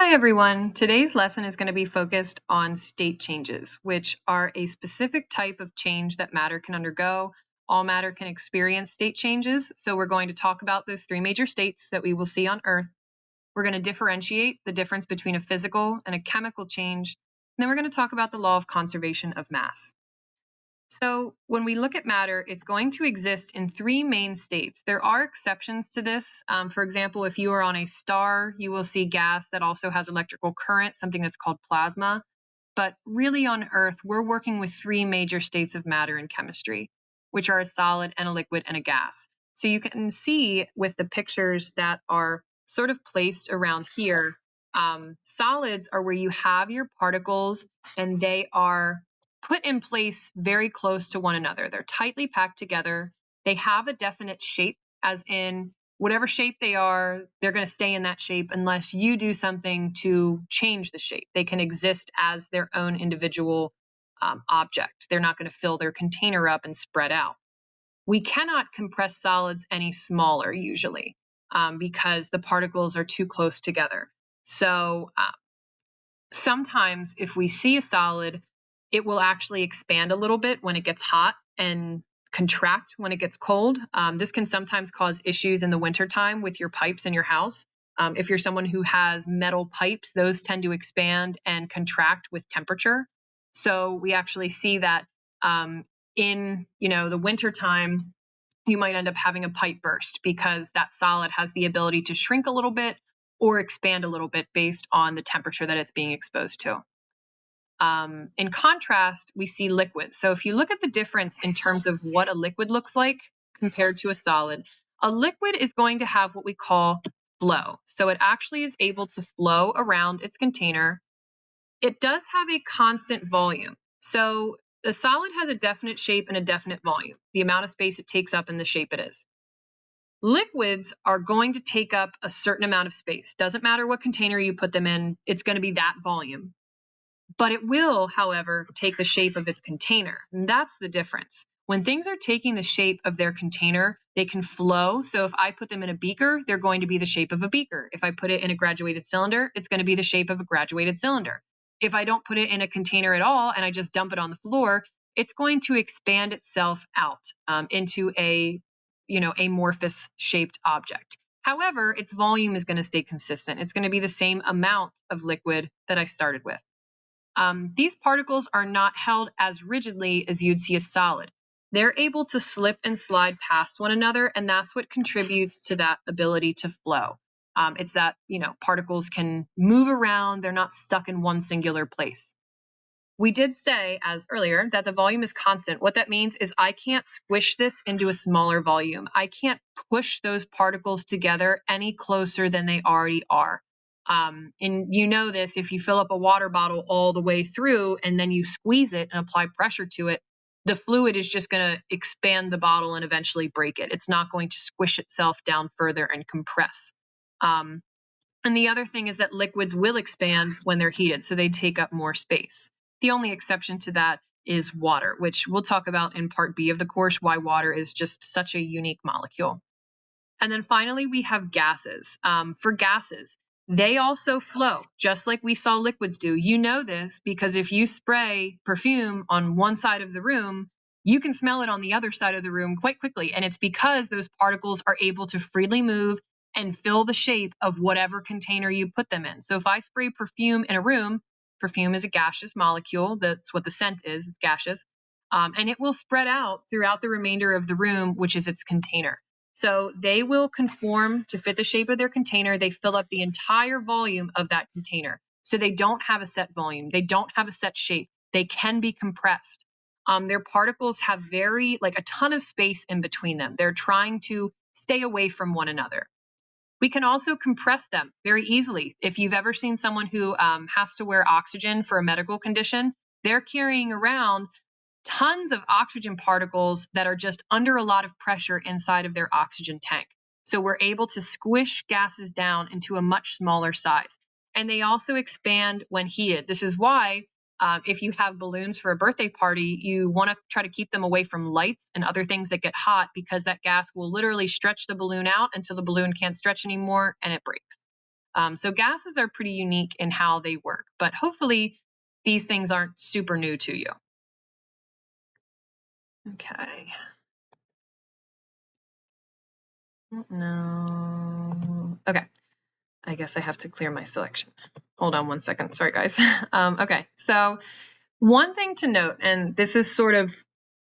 Hi, everyone. Today's lesson is going to be focused on state changes, which are a specific type of change that matter can undergo. All matter can experience state changes. So we're going to talk about those three major states that we will see on Earth. We're going to differentiate the difference between a physical and a chemical change. And then we're going to talk about the law of conservation of mass. So when we look at matter, it's going to exist in three main states. There are exceptions to this. For example, if you are on a star, you will see gas that also has electrical current, something that's called plasma. But really on Earth, we're working with three major states of matter in chemistry, which are a solid and a liquid and a gas. So you can see with the pictures that are sort of placed around here, solids are where you have your particles and they are put in place very close to one another. They're tightly packed together. They have a definite shape, as in whatever shape they are, they're going to stay in that shape unless you do something to change the shape. They can exist as their own individual object. They're not going to fill their container up and spread out. We cannot compress solids any smaller usually because the particles are too close together. So sometimes if we see a solid, it will actually expand a little bit when it gets hot and contract when it gets cold. This can sometimes cause issues in the wintertime with your pipes in your house. If you're someone who has metal pipes, those tend to expand and contract with temperature. So we actually see that in the wintertime, you might end up having a pipe burst because that solid has the ability to shrink a little bit or expand a little bit based on the temperature that it's being exposed to. In contrast, we see liquids. So if you look at the difference in terms of what a liquid looks like compared to a liquid is going to have what we call flow. So it actually is able to flow around its container. It does have a constant volume. So the solid has a definite shape and a definite volume, the amount of space it takes up and the shape it is. Liquids are going to take up a certain amount of space. Doesn't matter what container you put them in, it's going to be that volume. But it will, however, take the shape of its container. And that's the difference. When things are taking the shape of their container, they can flow. So if I put them in a beaker, they're going to be the shape of a beaker. If I put it in a graduated cylinder, it's going to be the shape of a graduated cylinder. If I don't put it in a container at all and I just dump it on the floor, it's going to expand itself out into a amorphous shaped object. However, its volume is going to stay consistent. It's going to be the same amount of liquid that I started with. These particles are not held as rigidly as you'd see a solid. They're able to slip and slide past one another, and that's what contributes to that ability to flow. It's that, particles can move around. They're not stuck in one singular place. We did say, as earlier, that the volume is constant. What that means is I can't squish this into a smaller volume. I can't push those particles together any closer than they already are. And you know this, if you fill up a water bottle all the way through and then you squeeze it and apply pressure to it, the fluid is just going to expand the bottle and eventually break it. It's not going to squish itself down further and compress. And the other thing is that liquids will expand when they're heated, so they take up more space. The only exception to that is water, which we'll talk about in part B of the course, why water is just such a unique molecule. And then finally, we have gases. For gases, they also flow, just like we saw liquids do. You know this because if you spray perfume on one side of the room, you can smell it on the other side of the room quite quickly. And it's because those particles are able to freely move and fill the shape of whatever container you put them in. So if I spray perfume in a room, perfume is a gaseous molecule. That's what the scent is, it's gaseous. And it will spread out throughout the remainder of the room, which is its container. So they will conform to fit the shape of their container. They fill up the entire volume of that container. So they don't have a set volume. They don't have a set shape. They can be compressed. Their particles have a ton of space in between them. They're trying to stay away from one another. We can also compress them very easily. If you've ever seen someone who has to wear oxygen for a medical condition, they're carrying around tons of oxygen particles that are just under a lot of pressure inside of their oxygen tank. So we're able to squish gases down into a much smaller size. And they also expand when heated. This is why if you have balloons for a birthday party, you want to try to keep them away from lights and other things that get hot because that gas will literally stretch the balloon out until the balloon can't stretch anymore and it breaks. So gases are pretty unique in how they work, but hopefully these things aren't super new to you. Okay. No. Okay. I guess I have to clear my selection. Hold on one second. Sorry, guys. Okay. So one thing to note, and this is sort of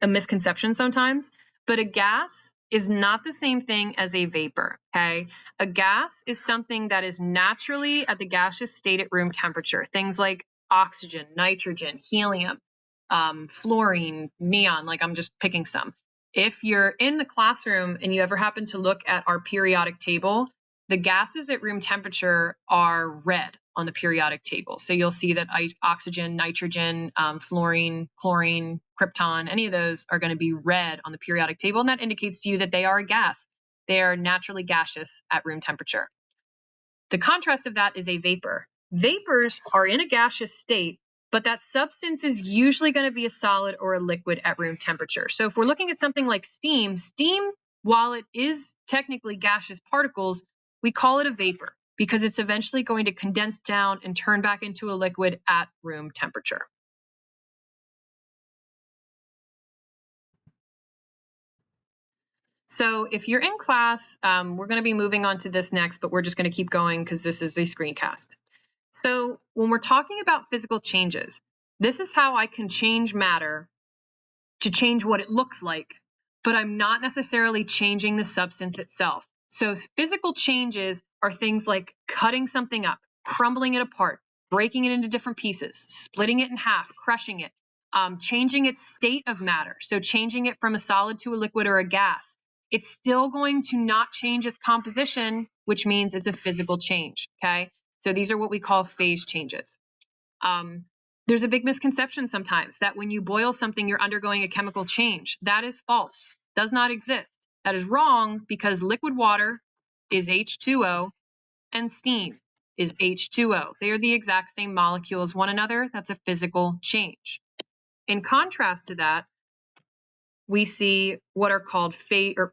a misconception sometimes, but a gas is not the same thing as a vapor, okay? A gas is something that is naturally at the gaseous state at room temperature. Things like oxygen, nitrogen, helium, fluorine, neon, like I'm just picking some. If you're in the classroom and you ever happen to look at our periodic table, the gases at room temperature are red on the periodic table. So you'll see that oxygen, nitrogen, fluorine, chlorine, krypton, any of those are going to be red on the periodic table. And that indicates to you that they are a gas. They are naturally gaseous at room temperature. The contrast of that is a vapor. Vapors are in a gaseous state, but that substance is usually going to be a solid or a liquid at room temperature. So if we're looking at something like steam, while it is technically gaseous particles, we call it a vapor because it's eventually going to condense down and turn back into a liquid at room temperature. So if you're in class, we're going to be moving on to this next, but we're just going to keep going because this is a screencast. So when we're talking about physical changes, this is how I can change matter to change what it looks like, but I'm not necessarily changing the substance itself. So physical changes are things like cutting something up, crumbling it apart, breaking it into different pieces, splitting it in half, crushing it, changing its state of matter. So changing it from a solid to a liquid or a gas. It's still going to not change its composition, which means it's a physical change, okay? So these are what we call phase changes. There's a big misconception sometimes that when you boil something, you're undergoing a chemical change. That is false, does not exist. That is wrong because liquid water is H2O and steam is H2O. They are the exact same molecule as one another. That's a physical change. In contrast to that, we see what are called we're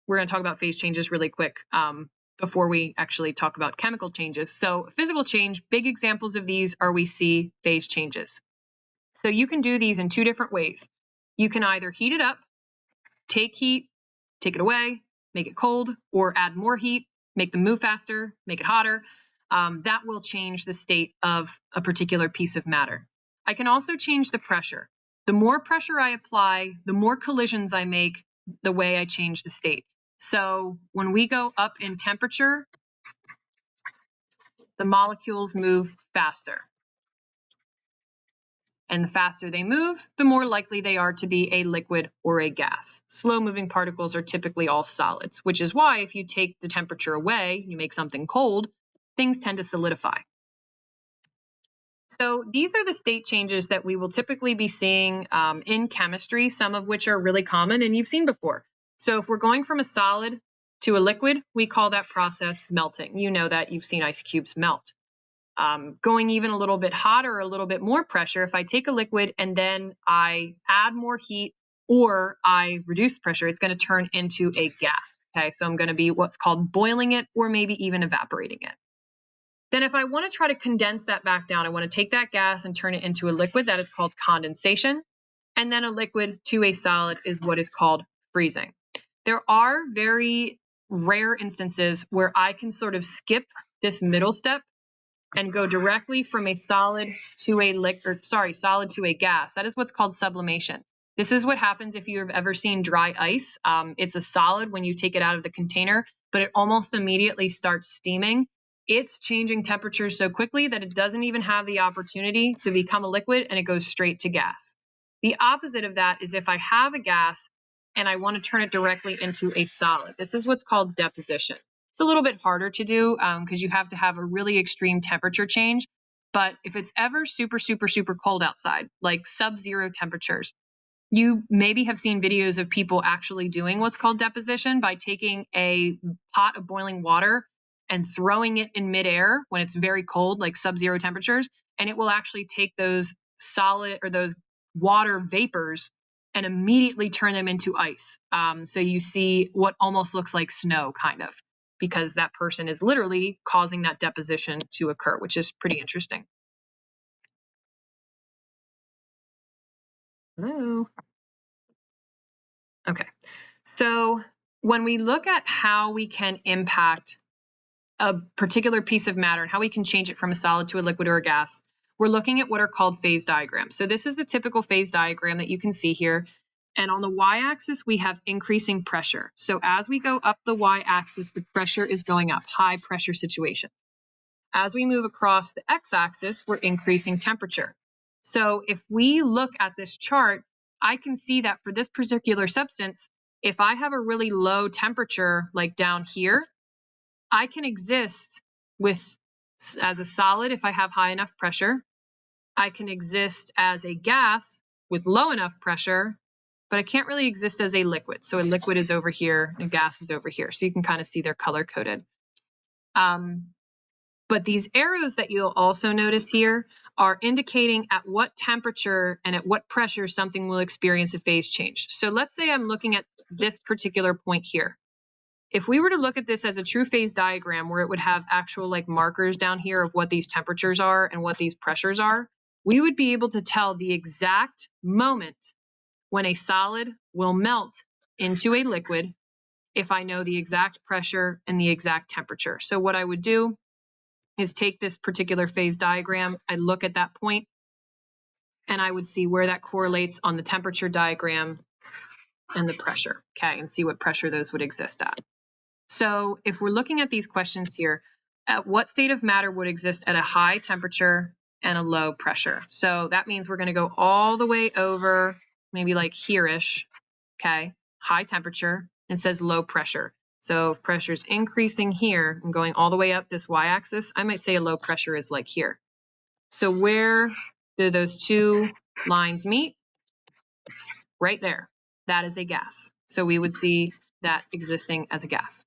going to talk about phase changes really quick before we actually talk about chemical changes. So physical change, big examples of these are we see phase changes. So you can do these in two different ways. You can either heat it up, take heat, take it away, make it cold, or add more heat, make them move faster, make it hotter. That will change the state of a particular piece of matter. I can also change the pressure. The more pressure I apply, the more collisions I make, the way I change the state. So when we go up in temperature, the molecules move faster. And the faster they move, the more likely they are to be a liquid or a gas. Slow-moving particles are typically all solids, which is why if you take the temperature away, you make something cold, things tend to solidify. So these are the state changes that we will typically be seeing in chemistry, some of which are really common and you've seen before. So if we're going from a solid to a liquid, we call that process melting. You know that, you've seen ice cubes melt. Going even a little bit hotter, a little bit more pressure, if I take a liquid and then I add more heat or I reduce pressure, it's going to turn into a gas. Okay, so I'm going to be what's called boiling it or maybe even evaporating it. Then if I want to try to condense that back down, I want to take that gas and turn it into a liquid. That is called condensation. And then a liquid to a solid is what is called freezing. There are very rare instances where I can sort of skip this middle step and go directly from a solid to a solid to a gas. That is what's called sublimation. This is what happens if you've ever seen dry ice. It's a solid when you take it out of the container, but it almost immediately starts steaming. It's changing temperature so quickly that it doesn't even have the opportunity to become a liquid and it goes straight to gas. The opposite of that is if I have a gas and I want to turn it directly into a solid. This is what's called deposition. It's a little bit harder to do because you have to have a really extreme temperature change. But if it's ever super, super, super cold outside, like sub-zero temperatures, you maybe have seen videos of people actually doing what's called deposition by taking a pot of boiling water and throwing it in midair when it's very cold, like sub-zero temperatures, and it will actually take those solid or those water vapors and immediately turn them into ice. So you see what almost looks like snow, kind of, because that person is literally causing that deposition to occur, which is pretty interesting. Hello. Okay. So when we look at how we can impact a particular piece of matter and how we can change it from a solid to a liquid or a gas, we're looking at what are called phase diagrams. So this is the typical phase diagram that you can see here. And on the y-axis, we have increasing pressure. So as we go up the y-axis, the pressure is going up, high pressure situation. As we move across the x-axis, we're increasing temperature. So if we look at this chart, I can see that for this particular substance, if I have a really low temperature, like down here, I can exist as a solid if I have high enough pressure. I can exist as a gas with low enough pressure, but I can't really exist as a liquid. So a liquid is over here, and a gas is over here. So you can kind of see they're color coded. But these arrows that you'll also notice here are indicating at what temperature and at what pressure something will experience a phase change. So let's say I'm looking at this particular point here. If we were to look at this as a true phase diagram where it would have actual like markers down here of what these temperatures are and what these pressures are, we would be able to tell the exact moment when a solid will melt into a liquid if I know the exact pressure and the exact temperature. So what I would do is take this particular phase diagram, I'd look at that point, and I would see where that correlates on the temperature diagram and the pressure, okay, and see what pressure those would exist at. So if we're looking at these questions here, at what state of matter would exist at a high temperature and a low pressure? So that means we're going to go all the way over, maybe like here-ish, okay, high temperature, and says low pressure. So if pressure is increasing here and going all the way up this y-axis, I might say a low pressure is like here. So where do those two lines meet? Right there. That is a gas. So we would see that existing as a gas.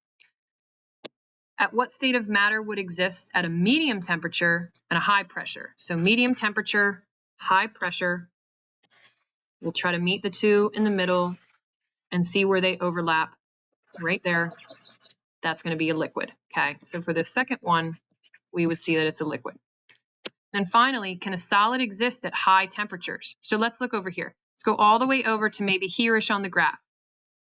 At what state of matter would exist at a medium temperature and a high pressure? So medium temperature, high pressure. We'll try to meet the two in the middle and see where they overlap. Right there. That's going to be a liquid. Okay. So for the second one, we would see that it's a liquid. And finally, can a solid exist at high temperatures? So let's look over here. Let's go all the way over to maybe here-ish on the graph.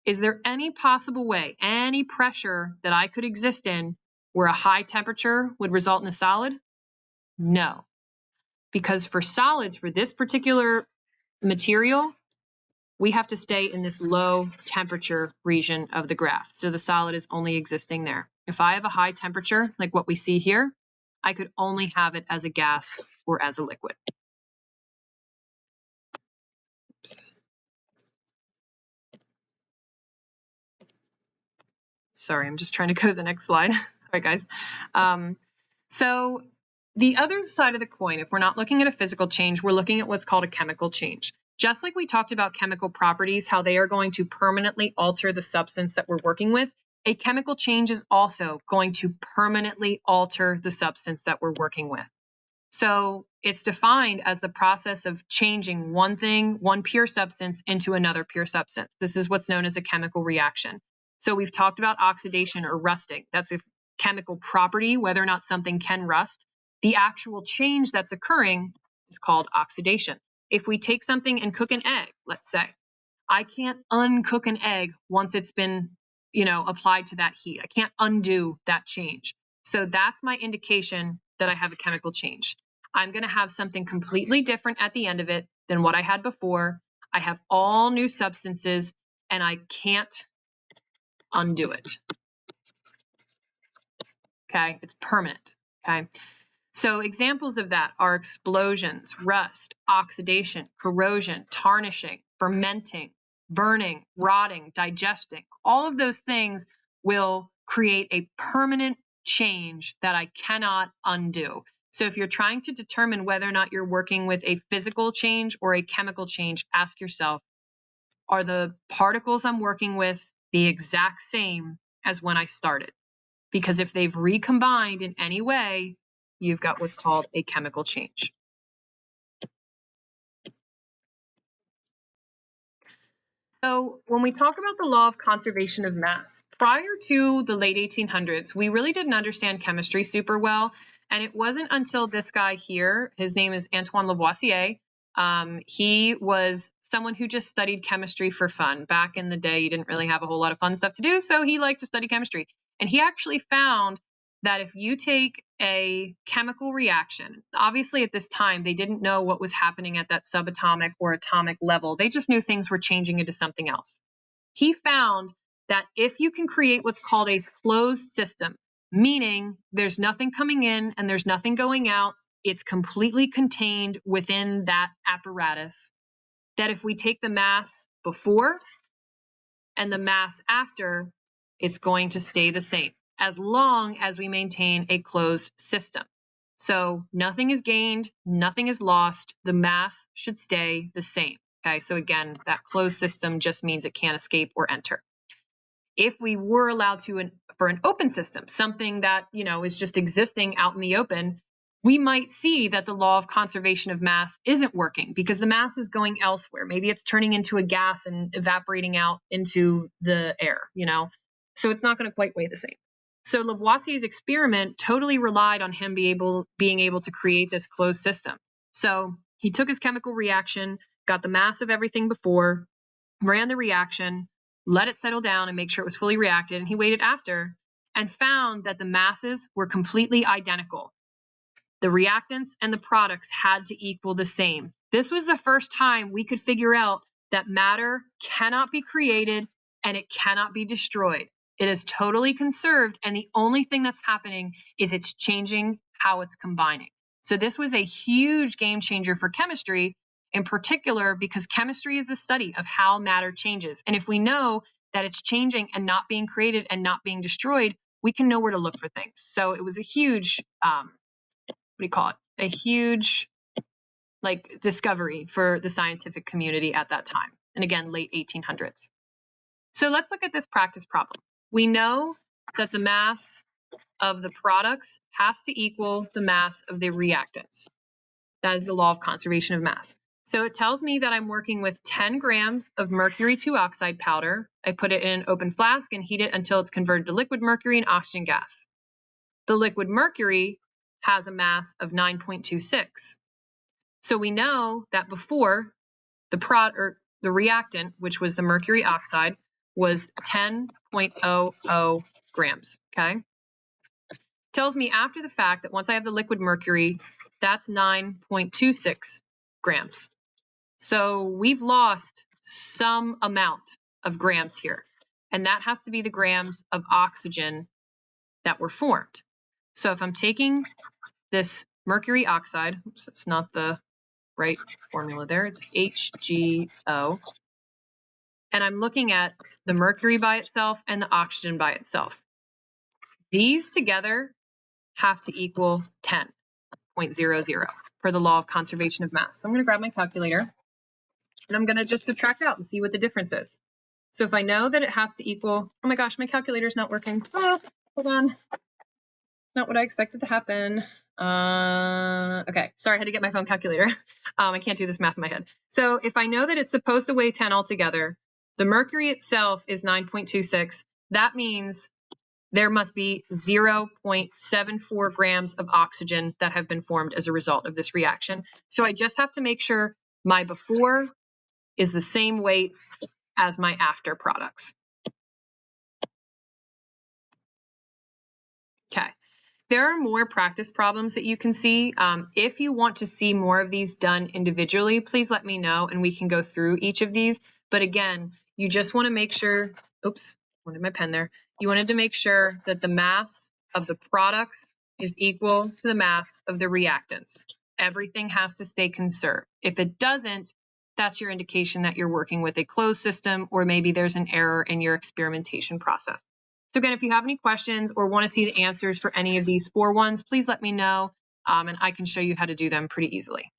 Is there any possible way, any pressure that I could exist in where a high temperature would result in a solid? No. Because for solids, for this particular material, we have to stay in this low temperature region of the graph. So the solid is only existing there. If I have a high temperature, like what we see here, I could only have it as a gas or as a liquid. Oops. Sorry, I'm just trying to go to the next slide. Sorry, guys. So the other side of the coin, if we're not looking at a physical change, we're looking at what's called a chemical change. Just like we talked about chemical properties, how they are going to permanently alter the substance that we're working with, a chemical change is also going to permanently alter the substance that we're working with. So it's defined as the process of changing one thing, one pure substance, into another pure substance. This is what's known as a chemical reaction. So we've talked about oxidation or rusting. That's a chemical property, whether or not something can rust. The actual change that's occurring is called oxidation. If we take something and cook an egg, let's say, I can't uncook an egg once it's been, applied to that heat. I can't undo that change. So that's my indication that I have a chemical change. I'm going to have something completely different at the end of it than what I had before. I have all new substances and I can't undo it. Okay, it's permanent. Okay, so examples of that are explosions, rust, oxidation, corrosion, tarnishing, fermenting, burning, rotting, digesting. All of those things will create a permanent change that I cannot undo. So if you're trying to determine whether or not you're working with a physical change or a chemical change, ask yourself, are the particles I'm working with the exact same as when I started? Because if they've recombined in any way, you've got what's called a chemical change. So when we talk about the law of conservation of mass, prior to the late 1800s, we really didn't understand chemistry super well. And it wasn't until this guy here, his name is Antoine Lavoisier. He was someone who just studied chemistry for fun. Back in the day, you didn't really have a whole lot of fun stuff to do, so he liked to study chemistry. And he actually found that if you take a chemical reaction, obviously at this time, they didn't know what was happening at that subatomic or atomic level. They just knew things were changing into something else. He found that if you can create what's called a closed system, meaning there's nothing coming in and there's nothing going out, it's completely contained within that apparatus, that if we take the mass before and the mass after, it's going to stay the same as long as we maintain a closed system. So nothing is gained, nothing is lost. The mass should stay the same. Okay, so again, that closed system just means it can't escape or enter. If we were allowed to, for an open system, something that, is just existing out in the open, we might see that the law of conservation of mass isn't working because the mass is going elsewhere. Maybe it's turning into a gas and evaporating out into the air, so it's not going to quite weigh the same. So Lavoisier's experiment totally relied on him being able to create this closed system. So he took his chemical reaction, got the mass of everything before, ran the reaction, let it settle down and make sure it was fully reacted, and he waited after and found that the masses were completely identical. The reactants and the products had to equal the same. This was the first time we could figure out that matter cannot be created and it cannot be destroyed. It is totally conserved, and the only thing that's happening is it's changing how it's combining. So this was a huge game changer for chemistry, in particular because chemistry is the study of how matter changes. And if we know that it's changing and not being created and not being destroyed, we can know where to look for things. So it was a huge a huge discovery for the scientific community at that time. And again, late 1800s. So let's look at this practice problem. We know that the mass of the products has to equal the mass of the reactants. That is the law of conservation of mass. So it tells me that I'm working with 10 grams of mercury 2 oxide powder. I put it in an open flask and heat it until it's converted to liquid mercury and oxygen gas. The liquid mercury has a mass of 9.26. So we know that before the reactant, which was the mercury oxide, was 10.00 grams, okay? Tells me after the fact that once I have the liquid mercury, that's 9.26 grams. So we've lost some amount of grams here, and that has to be the grams of oxygen that were formed. So if I'm taking this mercury oxide, oops, that's not the right formula there, it's HgO, and I'm looking at the mercury by itself and the oxygen by itself. These together have to equal 10.00 per the law of conservation of mass. So I'm going to grab my calculator and I'm going to just subtract out and see what the difference is. So if I know that it has to equal, oh my gosh, my calculator's not working. Oh, hold on. Not what I expected to happen. Okay, sorry, I had to get my phone calculator. I can't do this math in my head. So if I know that it's supposed to weigh 10 altogether, the mercury itself is 9.26. That means there must be 0.74 grams of oxygen that have been formed as a result of this reaction. So I just have to make sure my before is the same weight as my after products. Okay. There are more practice problems that you can see. If you want to see more of these done individually, please let me know and we can go through each of these. But again, you just want to make sure, oops, wanted my pen there. You wanted to make sure that the mass of the products is equal to the mass of the reactants. Everything has to stay conserved. If it doesn't, that's your indication that you're working with a closed system, or maybe there's an error in your experimentation process. So again, if you have any questions or want to see the answers for any of these 4 ones, please let me know, and I can show you how to do them pretty easily.